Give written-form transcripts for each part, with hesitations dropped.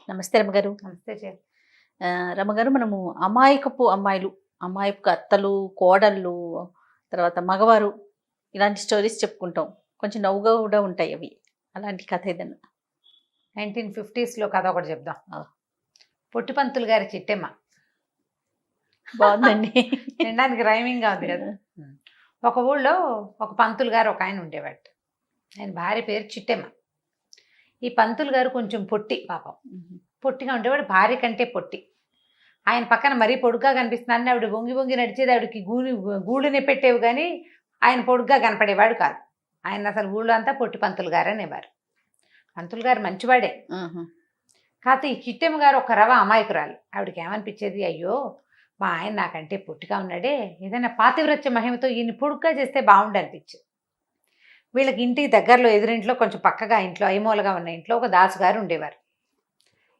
నమస్తే రమగారు. నమస్తే చే రమగారు, మనము అమాయకపు అమ్మాయిలు, అమాయకపు అత్తలు, కోడళ్ళు, తర్వాత మగవారు ఇలాంటి స్టోరీస్ చెప్పుకుంటాం. కొంచెం నవ్వుగా కూడా ఉంటాయి అవి. అలాంటి కథ ఏదన్నా 1950s కథ ఒకటి చెప్దాం. ఆ. పొట్టిపంతులు గారి చిట్టెమ్మ. బాగుందండి. వినడానికి రైమింగ్గా ఉంది కదా. ఒక ఊళ్ళో ఒక పంతులు గారు ఒక ఆయన ఉండేవాడు. ఆయన భార్య పేరు చిట్టెమ్మ. ఈ పంతులు గారు కొంచెం పొట్టి, పాపం పొట్టిగా ఉండేవాడు, భార్య కంటే పొట్టి. ఆయన పక్కన మరీ పొడుగ్గా కనిపిస్తున్నాను, ఆవిడ వంగి వంగి నడిచేది, ఆవిడకి గూడుని పెట్టేవి, కానీ ఆయన పొడుగ్గా కనపడేవాడు కాదు. ఆయన అసలు ఊళ్ళో అంతా పొట్టి పంతులు గారు అనేవారు. పంతులు గారు మంచివాడే. కాకపోతే ఈ చిట్టెమ్మ గారు ఒక రవ అమాయకురాలు. ఆవిడకి ఏమనిపించేది, అయ్యో మా ఆయన నాకంటే పొట్టిగా ఉన్నాడే, ఏదైనా పాతివ్రత్య మహిమతో ఈయన పొడుగ్గా చేస్తే బాగుండు అనిపించేది. వీళ్ళకి ఇంటికి దగ్గరలో ఎదురింట్లో కొంచెం పక్కగా ఇంట్లో ఐమూలగా ఉన్న ఇంట్లో ఒక దాసుగారు ఉండేవారు.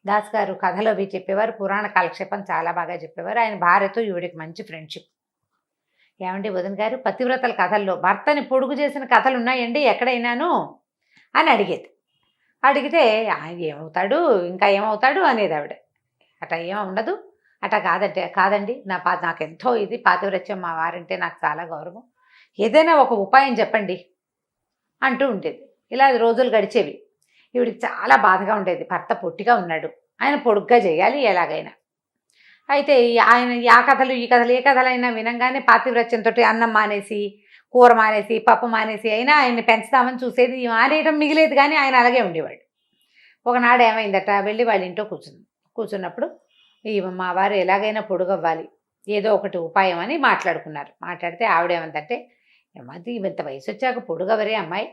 దాసుగారు కథలు అవి చెప్పేవారు, పురాణ కాలక్షేపం చాలా బాగా చెప్పేవారు. ఆయన భార్యతో ఈవిడికి మంచి ఫ్రెండ్షిప్. ఏమండి వదిన గారు, పతివ్రతల కథల్లో భర్తని పొడుగు చేసిన కథలు ఉన్నాయండి ఎక్కడైనాను అని అడిగేది. అడిగితే ఆయన ఏమవుతాడు, ఇంకా ఏమవుతాడు అనేది ఆవిడ. అట్లా ఏమో ఉండదు, అట్లా కాదండి నాకెంతో ఇది పాతివ్రత్యం, మా వారంటే నాకు చాలా గౌరవం, ఏదైనా ఒక ఉపాయం చెప్పండి అంటూ ఉండేది. ఇలా రోజులు గడిచేవి. ఈవిడికి చాలా బాధగా ఉండేది, భర్త పొట్టిగా ఉన్నాడు, ఆయన పొడుగ్గా చేయాలి ఎలాగైనా. అయితే ఆయన ఆ కథలు ఈ కథలు ఏ కథలైనా వినంగానే పాతివ్రత్యంతో అన్నం మానేసి, కూర మానేసి, పప్పు మానేసి అయినా ఆయన్ని పెంచుతామని చూసేది. మానేయడం మిగిలేదు, కానీ ఆయన అలాగే ఉండేవాడు. ఒకనాడు ఏమైందట, వెళ్ళి వాళ్ళ ఇంట్లో కూర్చున్నప్పుడు మా వారు ఎలాగైనా పొడుగవ్వాలి, ఏదో ఒకటి ఉపాయం అని మాట్లాడుకున్నారు. మాట్లాడితే ఆవిడేమందంటే, ఏమది ఇంత వయసు వచ్చాక పొడుగవరే అమ్మాయి,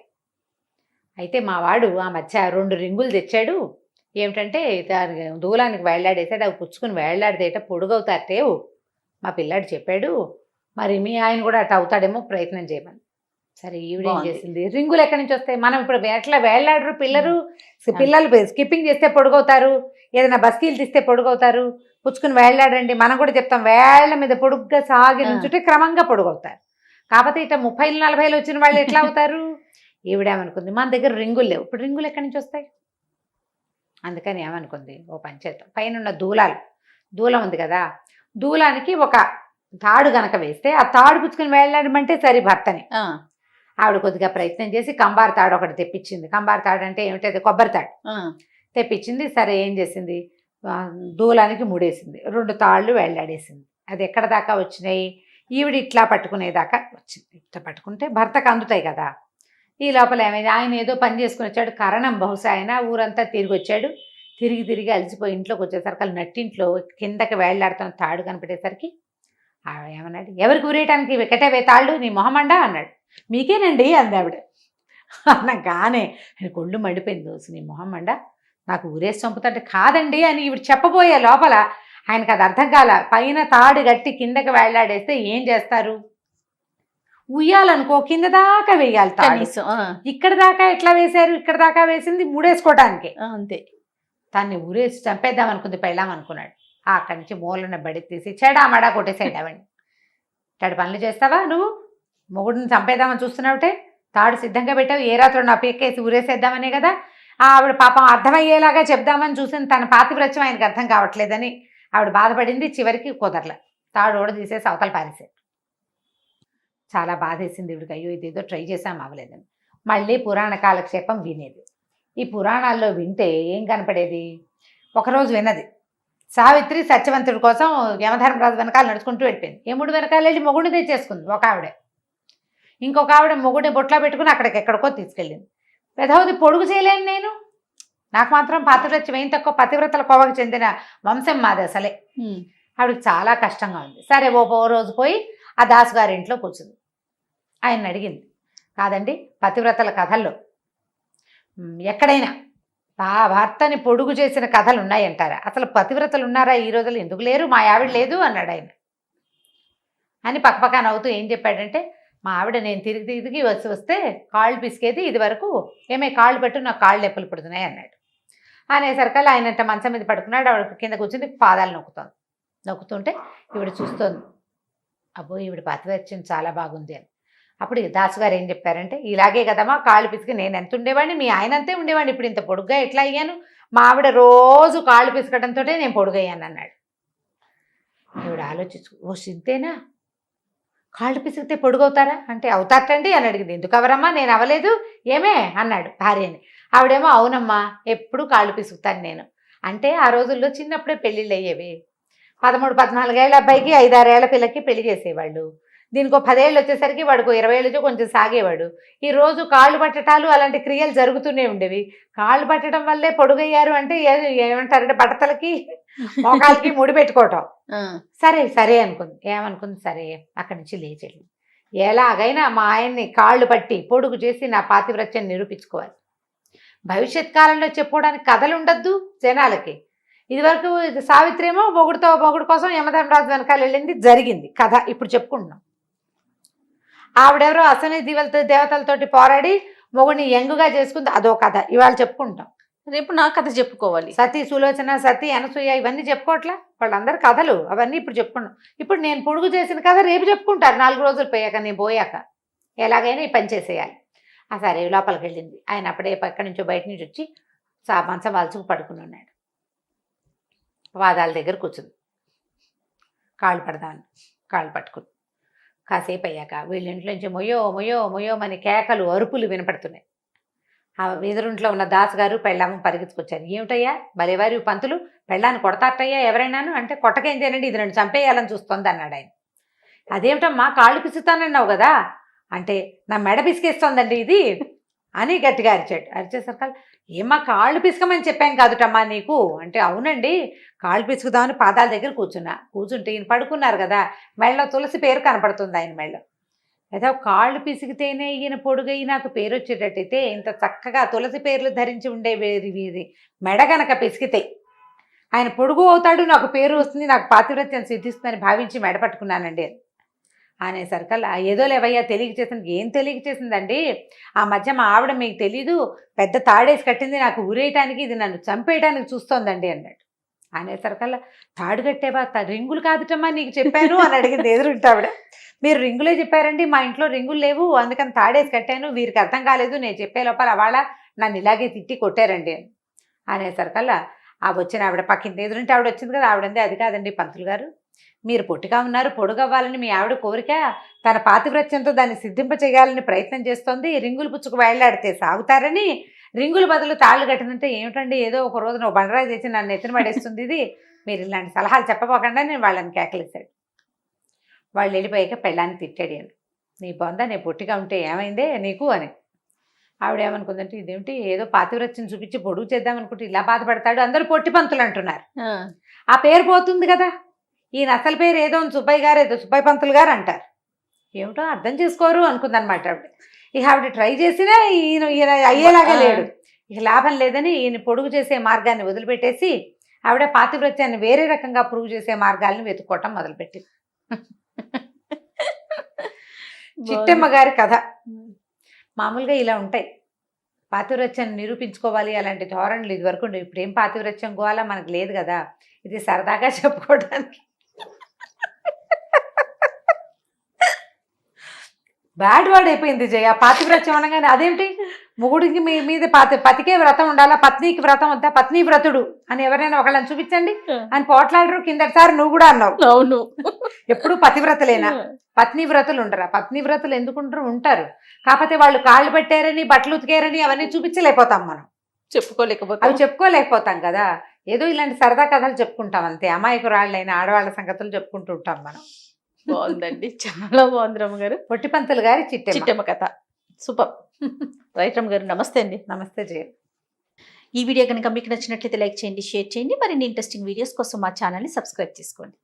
అయితే మా వాడు ఆ మధ్య 2 రింగులు తెచ్చాడు, ఏమిటంటే దూలానికి వేళ్లాడేసాడు, అవి పుచ్చుకుని వేళ్లాడితేట పొడుగవుతారేవు మా పిల్లాడు చెప్పాడు, మరి మీ ఆయన కూడా అట్లా అవుతాడేమో ప్రయత్నం చేయమని. సరే ఈవిడేం చేసింది, రింగులు ఎక్కడి నుంచి వస్తాయి, మనం ఇప్పుడు ఎట్లా వేళ్లాడరు పిల్లలు స్కిప్పింగ్ చేస్తే పొడుగవుతారు, ఏదైనా బస్కీలు తీస్తే పొడుగవుతారు, పుచ్చుకుని వేళ్లాడండి మనం కూడా చెప్తాం, వేళ్ల మీద పొడుగ్గా సాగి నుంచుంటే క్రమంగా పొడుగవుతారు. కాకపోతే ఇట్లా 30, 40 వచ్చిన వాళ్ళు ఎట్లా అవుతారు. ఈవిడేమనుకుంది, మన దగ్గర రింగులు లేవు, ఇప్పుడు రింగులు ఎక్కడి నుంచి వస్తాయి. అందుకని ఏమనుకుంది, ఓ పంచేద్దాం, పైన దూలం ఉంది కదా, దూలానికి ఒక తాడు గనక వేస్తే ఆ తాడు పుచ్చుకుని వెళ్ళాడమంటే సరి భర్తని. ఆవిడ కొద్దిగా ప్రయత్నం చేసి కంబారు తాడు ఒకటి తెప్పించింది. కంబారు తాడు అంటే ఏమిటది, కొబ్బరి తాడు తెప్పించింది. సరే ఏం చేసింది, దూలానికి ముడేసింది, 2 తాళ్ళు వెళ్ళాడేసింది. అది ఎక్కడ దాకా వచ్చినాయి, ఈవిడ ఇట్లా పట్టుకునేదాకా వచ్చింది. ఇట్లా పట్టుకుంటే భర్తకు అందుతాయి కదా. ఈ లోపల ఏమైంది, ఆయన ఏదో పని చేసుకుని వచ్చాడు, కరణం బహుశా ఆయన ఊరంతా తిరిగి వచ్చాడు. తిరిగి అలసిపోయి ఇంట్లోకి వచ్చేసరికి వాళ్ళు నట్టింట్లో కిందకి వేళ్లాడుతున్న తాడు కనిపెట్టేసరికి ఏమన్నాడు, ఎవరికి ఊరేయటానికి వెక్కటవే తాళ్ళు, నీ మొహమండా అన్నాడు. మీకేనండి అంది ఆవిడ. అనగానే ఆయన కొళ్ళు మండిపోయింది, దోసు నీ మొహమండా, నాకు ఊరేసి చంపుతాంటే కాదండి అని ఈవిడ చెప్పబోయే లోపల ఆయనకు అది అర్థం కాల. పైన తాడు గట్టి కిందకి వేళ్లాడేస్తే ఏం చేస్తారు, ఉయ్యాలనుకో కింద దాకా వేయాలి కనీసం. ఇక్కడ దాకా ఎట్లా వేశారు, ఇక్కడ దాకా వేసింది ముడేసుకోవటానికి అంతే. దాన్ని ఊరేసి చంపేద్దాం అనుకుంది పెళ్ళాం అనుకున్నాడు. అక్కడి నుంచి మూలన బడి తీసి చెడామడా కొట్టేసేద్దామండి. ఇట్లాంటి పనులు చేస్తావా నువ్వు, మొగుడిని చంపేద్దామని చూస్తున్నావుటే, తాడు సిద్ధంగా పెట్టావు, ఏ రాత్రి నా పీకేసి ఊరేసేద్దామనే కదా. ఆవిడ పాపం అర్థమయ్యేలాగా చెప్దామని చూసింది, తన పాతివ్రత్యం ఆయనకు అర్థం కావట్లేదని ఆవిడ బాధపడింది. చివరికి కుదరల, తాడు కూడా తీసేసి అవతల పారేసాడు. చాలా బాధేసింది ఇవిడికి, అయ్యో ఇదేదో ట్రై చేసాం అవ్వలేదని. మళ్ళీ పురాణ కాలక్షేపం వినేది. ఈ పురాణాల్లో వింటే ఏం కనపడేది, ఒకరోజు విన్నది, సావిత్రి సత్యవంతుడి కోసం యమధర్మరాజు వెనకాల నడుచుకుంటూ వెళ్ళిపోయింది. యముడు వెనకాల వెళ్ళి మొగుడిని తెచ్చేసుకుంది ఒక ఆవిడ. ఇంకొక ఆవిడ మొగుడిని బొట్లా పెట్టుకుని ఎక్కడికో తీసుకెళ్ళింది. పెదవది పొడుగు చేయలేను నేను, నాకు మాత్రం పాతివ్రత్యం ఏం తక్కువ, పతివ్రతల కోవకు చెందిన వంశం మాది అసలే. ఆవిడకి చాలా కష్టంగా ఉంది. సరే ఓ రోజు పోయి ఆ దాసుగారి ఇంట్లో కూర్చుంది. ఆయన అడిగింది, కాదండి పతివ్రతల కథల్లో ఎక్కడైనా భర్తని పొడుగు చేసిన కథలు ఉన్నాయంటారా, అసలు పతివ్రతలు ఉన్నారా ఈ రోజుల్లో, ఎందుకు లేరు, మా ఆవిడ లేదు అన్నాడు ఆయన. అని పక్కపక్క నవ్వుతూ ఏం చెప్పాడంటే, మా ఆవిడ నేను తిరిగి వస్తే కాళ్ళు పిసికేది, ఇది వరకు ఏమే కాళ్ళు పెట్టు, నాకు కాళ్ళు నొప్పులు పుడుతున్నాయి అన్నాడు. అనేసరికల్లా ఆయన మంచం మీద పడుకున్నాడు, ఆవిడ కింద కూర్చుని పాదాలు నొక్కుతుంటే ఈవిడ చూస్తోంది, అబ్బో ఈవిడ పాతివ్రత్యం చాలా బాగుంది అని. అప్పుడు దాసుగారు ఏం చెప్పారంటే, ఇలాగే కదమ్మా కాళ్ళు పిసికి నేను ఎంత ఉండేవాడిని, మీ ఆయన అంతే ఉండేవాడిని, ఇప్పుడు ఇంత పొడుగ్గా ఎట్లా అయ్యాను, మా ఆవిడ రోజు కాళ్ళు పిసకడంతో నేను పొడుగయ్యాను అన్నాడు. ఆవిడ ఆలోచించు, ఓ సింతేనా, కాళ్ళు పిసికితే పొడుగవుతారా అంటే, అవుతారటండి అని అడిగింది. ఎందుకు అవరమ్మా, నేను అవ్వలేదు ఏమే అన్నాడు భార్యని. ఆవిడేమో అవునమ్మా ఎప్పుడు కాళ్ళు పిసుకుతాను నేను అంటే. ఆ రోజుల్లో చిన్నప్పుడే పెళ్ళిళ్ళు అయ్యేవి. 13-14 ఏళ్ళ అబ్బాయికి 5-6 ఏళ్ల పిల్లకి పెళ్లి చేసేవాళ్ళు. దీనికో 10 ఏళ్ళు వచ్చేసరికి వాడికో 20 ఏళ్ళు కొంచెం సాగేవాడు. ఈ రోజు కాళ్ళు పట్టటాలు అలాంటి క్రియలు జరుగుతూనే ఉండేవి. కాళ్ళు పట్టడం వల్లే పొడుగయ్యారు అంటే ఏమంటారంటే బట్టతలకి మోకాలకి ముడి పెట్టుకోవటం. సరే సరే అనుకుంది. ఏమనుకుంది, సరే అక్కడి నుంచి లేచెళ్ళి ఎలాగైనా మా ఆయన్ని కాళ్ళు పట్టి పొడుగు చేసి నా పాతివ్రత్యం నిరూపించుకోవాలి. భవిష్యత్ కాలంలో చెప్పుకోవడానికి కథలు ఉండద్దు జనాలకి. ఇదివరకు సావిత్రి ఏమో మొగుడు కోసం యమధర్మరాజు వెనకాల వెళ్ళింది, జరిగింది కథ. ఇప్పుడు చెప్పుకుంటున్నాం. ఆవిడెవరో అసలు దేవతలతోటి పోరాడి మొగుడిని యంగుగా చేసుకుంది, అదో కథ ఇవాళ చెప్పుకుంటాం. రేపు నా కథ చెప్పుకోవాలి. సతీ సులోచన, సతీ అనసూయ ఇవన్నీ చెప్పుకోవట్లా, వాళ్ళందరూ కథలు అవన్నీ ఇప్పుడు చెప్పుకున్నాం. ఇప్పుడు నేను పొడుగు చేసిన కథ రేపు చెప్పుకుంటారు, 4 రోజులు పోయాక, నేను పోయాక ఎలాగైనా ఈ పని చేసేయాలి. సరే లోపలికి వెళ్ళింది. ఆయన అప్పుడే ఎక్కడి నుంచో బయట నుంచి వచ్చి మంచం వాల్చుకు పడుకుని ఉన్నాడు. వాదాల దగ్గర కూర్చుంది. కాళ్ళు పడదామని కాళ్ళు పట్టుకుంది. కాసేపు అయ్యాక వీళ్ళ ఇంట్లో నుంచి మొయ్యో మొయ్యో మొయ్యో అని కేకలు అరుపులు వినపడుతున్నాయి. ఆ ఎదురుంట్లో ఉన్న దాసుగారు పెళ్ళాము పరిగెత్తుకొచ్చారు. ఏమిటయ్యా భలేవారి పంతులు, పెళ్ళాన్ని కొడతారటయ్యా ఎవరైనాను అంటే, కొట్టకేం చేయనండి, ఇది నన్ను చంపేయాలని చూస్తోంది అన్నాడు ఆయన. అదేమిటమ్మా కాళ్ళు పిసుకుతానన్నావు కదా అంటే, నా మెడ పిసికేస్తోందండి ఇది అని గట్టిగా అరిచాడు. అరిచేసరికి ఏమ్మా కాళ్ళు పిసకమని చెప్పాం కాదుటమ్మా నీకు అంటే, అవునండి కాళ్ళు పిసుకుదామని పాదాల దగ్గర కూర్చుంటే ఈయన పడుకున్నారు కదా, మెళ్ళలో తులసి పేరు కనపడుతుంది ఆయన మెళ్ళలో. ఏదో కాళ్ళు పిసికితేనే ఈయన పొడుగయి నాకు పేరు వచ్చేటట్టయితే ఇంత చక్కగా తులసి పేర్లు ధరించి ఉండే వీరి మెడ గనక పిసికితే ఆయన పొడుగు అవుతాడు, నాకు పేరు వస్తుంది, నాకు పాతివ్రత్యం సిద్ధిస్తుందని భావించి మెడ పట్టుకున్నానండి అనేసరికల్లా, ఏదో లేవయ్యా తెలియక చేసింది. ఏం తెలియక చేసిందండి, ఆ మధ్య మా ఆవిడ మీకు తెలీదు పెద్ద తాడేసి కట్టింది నాకు ఊరేయటానికి, ఇది నన్ను చంపేయడానికి చూస్తోందండి అన్నాడు. అనేసరికల్లా, తాడు కట్టేవా, రింగులు కాదుటమ్మా నీకు చెప్పాను అని అడిగింది ఎదురుంటే ఆవిడ. మీరు రింగులే చెప్పారండి, మా ఇంట్లో రింగులు లేవు అందుకని తాడేసి కట్టాను, వీరికి అర్థం కాలేదు, నేను చెప్పే లోపల వాళ్ళ నన్ను ఇలాగే తిట్టి కొట్టారండి అని అనేసరికల్లా, ఆ వచ్చిన ఆవిడ పక్కింది ఎదురుంటే ఆవిడ వచ్చింది కదా, ఆవిడంది, అది కాదండి పంతులు గారు, మీరు పొట్టిగా ఉన్నారు, పొడుగవ్వాలని మీ ఆవిడ కోరిక, తన పాతివ్రత్యంతో దాన్ని సిద్ధింప చేయాలని ప్రయత్నం చేస్తోంది, రింగులు పుచ్చుకు వేళ్లాడితే సాగుతారని రింగుల బదులు తాళ్ళు కట్టినంటే, ఏమిటండి ఏదో ఒక రోజు నువ్వు బండరాయి చేసి నన్ను ఎత్తిన పడేస్తుంది ఇది, మీరు ఇలాంటి సలహాలు చెప్పబోకుండా నేను వాళ్ళని కేకలేశాడు. వాళ్ళు వెళ్ళిపోయాక పెళ్ళాన్ని తిట్టాడు. అని నీ బొంద, నేను పొట్టిగా ఉంటే ఏమైందే నీకు అని. ఆవిడ ఏమనుకుందంటే, ఇదేమిటి ఏదో పాతివ్రత్యం చూపించి పొడుగు చేద్దామనుకుంటే ఇలా బాధపడతాడు, అందరూ పొట్టి పంతులు అంటున్నారు, ఆ పేరు పోతుంది కదా, ఈయన అసలు పేరు ఏదో సుబ్బయ్య గారు, ఏదో సుబ్బయ్య పంతులు గారు అంటారు, ఏమిటో అర్థం చేసుకోరు అనుకుందనమాట ఆవిడ. ఇక ఆవిడ ట్రై చేసినా ఈయన అయ్యేలాగా లేడు. ఇక లాభం లేదని ఈయన పొడుగు చేసే మార్గాన్ని వదిలిపెట్టేసి ఆవిడ పాతివ్రత్యాన్ని వేరే రకంగా ప్రూవ్ చేసే మార్గాలను వెతుక్కోవటం మొదలుపెట్టింది. చిట్టమ్మ గారి కథ మామూలుగా ఇలా ఉంటాయి. పాతివ్రత్యాన్ని నిరూపించుకోవాలి అలాంటి ధోరణులు ఇదివరకు ఉండేవి. ఇప్పుడు ఏం పాతివ్రత్యం గోవాలా మనకు లేదు కదా, ఇది సరదాగా చెప్పుకోవడానికి. బ్యాడ్ వర్డ్ అయిపోయింది జయ పాతివ్రత్యం అనగానే. అదేమిటి మొగుడికి మీద పతికే వ్రతం ఉండాలా, పత్నికి వ్రతం వద్దా, పత్ని వ్రతుడు అని ఎవరైనా ఒకళ్ళని చూపించండి అని పోట్లాడరు. కిందటిసారి నువ్వు కూడా అన్నావు. అవును, ఎప్పుడు పతివ్రతలేనా, పత్ని వ్రతులు ఉండరా? పత్ని వ్రతులు ఎందుకుంటారు, ఉంటారు, కాకపోతే వాళ్ళు కాళ్ళు పెట్టారని బట్టలు ఉతికారని అవన్నీ చూపించలేకపోతాం, మనం చెప్పుకోలేకపోతాం కదా. ఏదో ఇలాంటి సరదా కథలు చెప్పుకుంటాం అంతే, అమాయకురాళ్ళైన ఆడవాళ్ళ సంగతులు చెప్పుకుంటూ ఉంటాం మనం. బాగుందండి, చాలా బాగుంది రమ్మగారు. పొట్టిపంతులు గారి చిట్టెమ్మ కథ సూపర్. రైట్ రమ్మగారు, నమస్తే అండి. నమస్తే జయ. ఈ వీడియో కనుక మీకు నచ్చినట్లయితే లైక్ చేయండి, షేర్ చేయండి. మరిన్ని ఇంట్రెస్టింగ్ వీడియోస్ కోసం మా ఛానల్ని సబ్స్క్రైబ్ చేసుకోండి.